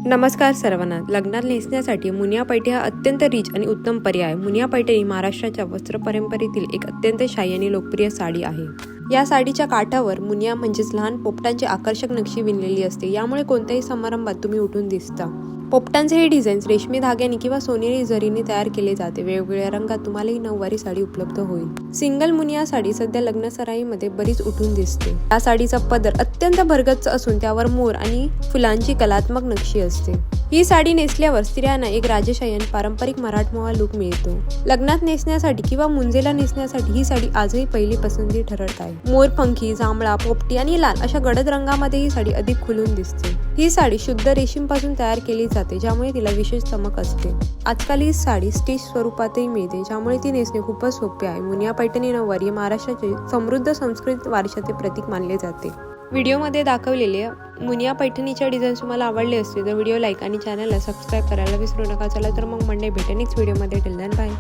नमस्कार सर्वांना. लग्नात नेसण्यासाठी मुनिया पैठणी हा अत्यंत रिच आणि उत्तम पर्याय आहे. मुनिया पैठणी महाराष्ट्राच्या वस्त्र परंपरेतील एक अत्यंत शाही आणि लोकप्रिय साडी आहे. या साडीच्या काठावर मुनिया म्हणजेच लहान पोपटांची आकर्षक नक्षी विणलेली असते. यामुळे कोणत्याही समारंभात तुम्ही उठून दिसता. पोपटांचे हे डिझाईन्स रेशमी धाग्याने किंवा सोनेरी जरीने तयार केले जाते. वेगवेगळ्या रंगात तुम्हाला ही नऊवारी साडी उपलब्ध होईल. सिंगल मुनिया साडी सध्या लग्न सराईमध्ये बरीच उठून दिसते. या साडीचा पदर अत्यंत भरगच्च असून त्यावर मोर आणि फुलांची कलात्मक नक्षी असते. ही साडी नेसल्यावर स्त्रियांना एक राजशाही आणि पारंपरिक मराठमोळा लुक मिळतो. लग्नात नेसण्यासाठी किंवा मुंजेला नेसण्यासाठी ही साडी आजही पहिली पसंती ठरत आहे. मोरपंखी, जांभळा, पोपटी आणि लाल अशा गडद रंगामध्ये ही साडी अधिक खुलून दिसते. ही साडी शुद्ध रेशीम पासून तयार केली जाते, ज्यामुळे तिला विशेष चमक असते. आजकाल ही साडी स्टिच स्वरूपातही मिळते, ज्यामुळे ती नेसणे खूपच सोपे आहे. मुनिया पैठणी नऊवारी महाराष्ट्राचे समृद्ध सांस्कृतिक वारशाचे प्रतीक मानले जाते. व्हिडिओमध्ये दाखवलेले मुनिया पैठणीच्या डिझाईन्स तुम्हाला आवडले असतील तर व्हिडिओ लाईक आणि चॅनलला सबस्क्राईब करायला विसरू नका. चला तर मग मंडे भेटेल नेक्स्ट व्हिडिओमध्ये. Till then bye.